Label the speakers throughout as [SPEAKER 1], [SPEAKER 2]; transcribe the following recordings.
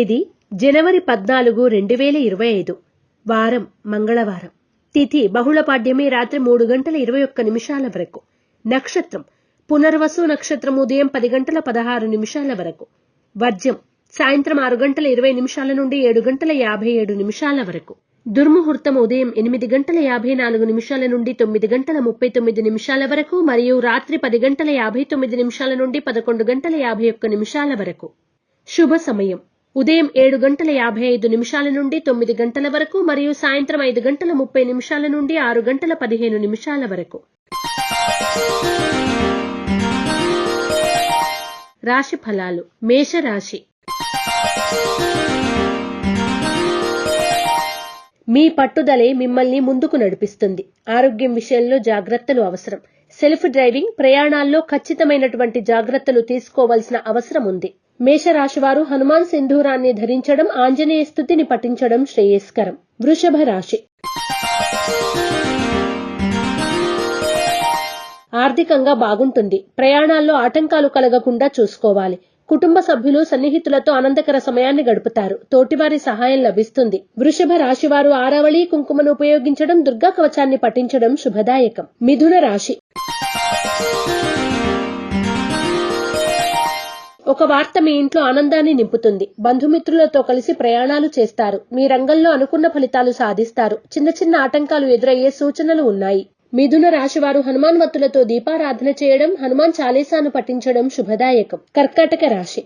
[SPEAKER 1] తేదీ జనవరి 14, 2025. వారం మంగళవారం. తిథి బహుళపాడ్యమి రాత్రి 3:21 వరకు. నక్షత్రం పునర్వసు నక్షత్రం ఉదయం 10:16 వరకు. వర్జ్యం సాయంత్రం 6:20 నుండి 7:57 వరకు. దుర్ముహూర్తం ఉదయం 8:54 నుండి 9:39 వరకు మరియు రాత్రి 10:59 నుండి 11:51 వరకు. శుభ సమయం ఉదయం 7:55 నుండి 9 గంటల వరకు మరియు సాయంత్రం 5:30 నుండి 6:15 వరకు. రాశి ఫలాలు. మేషరాశి. మీ పట్టుదలే మిమ్మల్ని ముందుకు నడిపిస్తుంది. ఆరోగ్యం విషయంలో జాగ్రత్తలు అవసరం. సెల్ఫ్ డ్రైవింగ్ ప్రయాణాల్లో ఖచ్చితమైనటువంటి జాగ్రత్తలు తీసుకోవాల్సిన అవసరం ఉంది. మేషరాశివారు హనుమాన్ సింధూరాన్ని ధరించడం, ఆంజనేయ స్తుతిని పఠించడం శ్రేయస్కరం. వృషభ రాశి. ఆర్థికంగా బాగుంటుంది. ప్రయాణాల్లో ఆటంకాలు కలగకుండా చూసుకోవాలి. కుటుంబ సభ్యులు సన్నిహితులతో ఆనందకర సమయాన్ని గడుపుతారు. తోటివారి సహాయం లభిస్తుంది. వృషభ రాశివారు ఆరావళి కుంకుమను ఉపయోగించడం, దుర్గా కవచాన్ని పఠించడం శుభదాయకం. మిథున రాశి. ఒక వార్త మీ ఇంట్లో ఆనందాన్ని నింపుతుంది. బంధుమిత్రులతో కలిసి ప్రయాణాలు చేస్తారు. మీ రంగంలో అనుకున్న ఫలితాలు సాధిస్తారు. చిన్న చిన్న ఆటంకాలు ఎదురయ్యే సూచనలు ఉన్నాయి. మిథున రాశివారు హనుమాన్ వత్తులతో దీపారాధన చేయడం, హనుమాన్ చాలీసాను పఠించడం శుభదాయకం. కర్కాటక రాశి.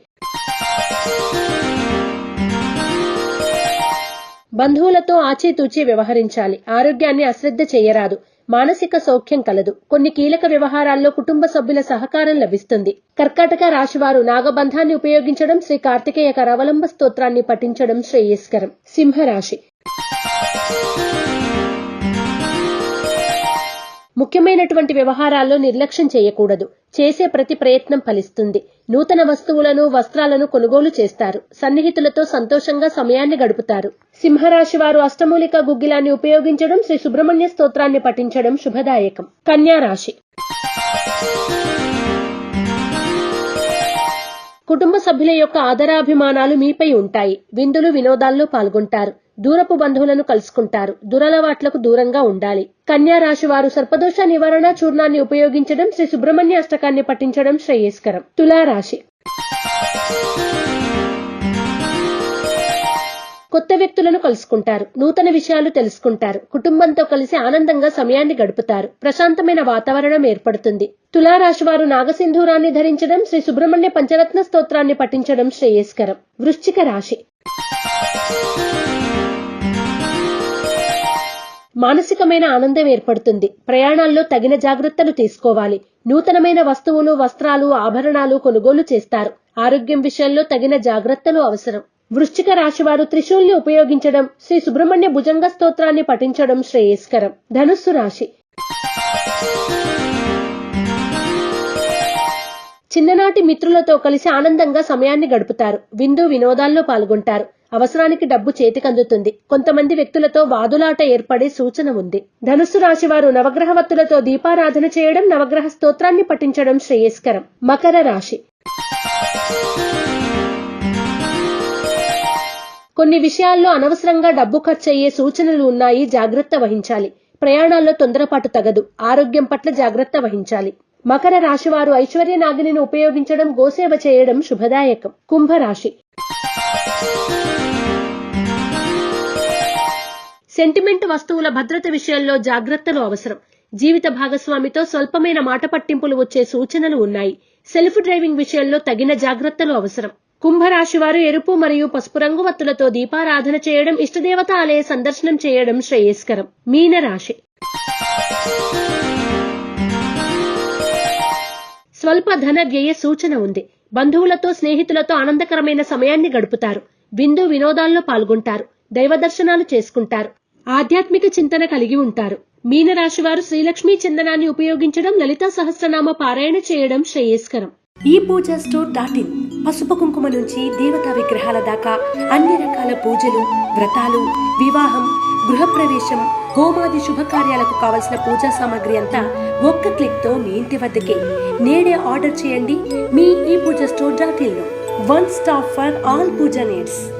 [SPEAKER 1] బంధువులతో ఆచితూచి వ్యవహరించాలి. ఆరోగ్యాన్ని అశ్రద్ధ చేయరాదు. మానసిక సౌఖ్యం కలదు. కొన్ని కీలక వ్యవహారాల్లో కుటుంబ సభ్యుల సహకారం లభిస్తుంది. కర్కాటక రాశివారు నాగబంధాన్ని ఉపయోగించడం, శ్రీ కార్తికేయ కరావలంబ స్తోత్రాన్ని పఠించడం శ్రేయస్కరం. సింహరాశి. ముఖ్యమైనటువంటి వ్యవహారాల్లో నిర్లక్ష్యం చేయకూడదు. చేసే ప్రతి ప్రయత్నం ఫలిస్తుంది. నూతన వస్తువులను, వస్త్రాలను కొనుగోలు చేస్తారు. సన్నిహితులతో సంతోషంగా సమయాన్ని గడుపుతారు. సింహరాశి వారు అష్టమూలిక గుగ్గిలాన్ని ఉపయోగించడం, శ్రీ సుబ్రహ్మణ్య స్తోత్రాన్ని పఠించడం శుభదాయకం. కన్యా రాశి. కుటుంబ సభ్యుల యొక్క ఆదరాభిమానాలు మీపై ఉంటాయి. విందులు వినోదాల్లో పాల్గొంటారు. దూరపు బంధువులను కలుసుకుంటారు. దురలవాట్లకు దూరంగా ఉండాలి. కన్యా రాశి వారు సర్పదోష నివారణ చూర్ణాన్ని ఉపయోగించడం, శ్రీ సుబ్రహ్మణ్య అష్టకాన్ని పఠించడం శ్రేయస్కరం. తులారాశి. కొత్త వ్యక్తులను కలుసుకుంటారు. నూతన విషయాలు తెలుసుకుంటారు. కుటుంబంతో కలిసి ఆనందంగా సమయాన్ని గడుపుతారు. ప్రశాంతమైన వాతావరణం ఏర్పడుతుంది. తులారాశి వారు నాగసింధూరాన్ని ధరించడం, శ్రీ సుబ్రహ్మణ్య పంచరత్న స్తోత్రాన్ని పఠించడం శ్రేయస్కరం. వృశ్చిక రాశి. మానసికమైన ఆనందం ఏర్పడుతుంది. ప్రయాణాల్లో తగిన జాగ్రత్తలు తీసుకోవాలి. నూతనమైన వస్తువులు, వస్త్రాలు, ఆభరణాలు కొనుగోలు చేస్తారు. ఆరోగ్యం విషయంలో తగిన జాగ్రత్తలు అవసరం. వృశ్చిక రాశివారు త్రిశూల్ని ఉపయోగించడం, శ్రీ సుబ్రహ్మణ్య భుజంగ స్తోత్రాన్ని పఠించడం శ్రేయస్కరం. ధనుస్సు రాశి. చిన్ననాటి మిత్రులతో కలిసి ఆనందంగా సమయాన్ని గడుపుతారు. విందు వినోదాల్లో పాల్గొంటారు. అవసరానికి డబ్బు చేతికందుతుంది. కొంతమంది వ్యక్తులతో వాదులాట ఏర్పడే సూచన ఉంది. ధనుస్సు రాశి వారు నవగ్రహ వత్తులతో దీపారాధన చేయడం, నవగ్రహ స్తోత్రాన్ని పఠించడం శ్రేయస్కరం. మకర రాశి. కొన్ని విషయాల్లో అనవసరంగా డబ్బు ఖర్చయ్యే సూచనలు ఉన్నాయి. జాగ్రత్త వహించాలి. ప్రయాణాల్లో తొందరపాటు తగదు. ఆరోగ్యం పట్ల జాగ్రత్త వహించాలి. మకర రాశి వారు ఐశ్వర్య నాగిని ఉపయోగించడం, గోసేవ చేయడం శుభదాయకం. కుంభరాశి. సెంటిమెంట్ వస్తువుల భద్రత విషయంలో జాగ్రత్తలు అవసరం. జీవిత భాగస్వామితో స్వల్పమైన మాట పట్టింపులు వచ్చే సూచనలు ఉన్నాయి. సెల్ఫ్ డ్రైవింగ్ విషయంలో తగిన జాగ్రత్తలు అవసరం. కుంభరాశి వారు ఎరుపు మరియు పసుపు రంగు వత్తులతో దీపారాధన చేయడం, ఇష్టదేవత ఆలయ సందర్శనం చేయడం శ్రేయస్కరం. మీనరాశి. స్వల్ప ధన వ్యయ సూచన ఉంది. బంధువులతో, స్నేహితులతో ఆనందకరమైన సమయాన్ని గడుపుతారు. విందు వినోదాల్లో పాల్గొంటారు. దైవ దర్శనాలు చేసుకుంటారు. ఆధ్యాత్మిక చింతన కలిగి ఉంటారు. మీనరాశి వారు శ్రీలక్ష్మీ చందనాన్ని ఉపయోగించడం, లలితా సహస్రనామ పారాయణ చేయడం శ్రేయస్కరం.
[SPEAKER 2] ePoojaStore.in పసుపు కుంకుమ నుంచి దేవతా విగ్రహాల దాకా అన్ని రకాల పూజలు, వ్రతాలు, వివాహం, గృహప్రవేశం, హోమాది శుభకార్యాలకు కావలసిన పూజా సామాగ్రి అంతా ఒక్క క్లిక్ తో మీ ఇంటి వద్దకే. నేడే ఆర్డర్ చేయండి మీ ePoojaStore.in లో. One stop for all puja needs.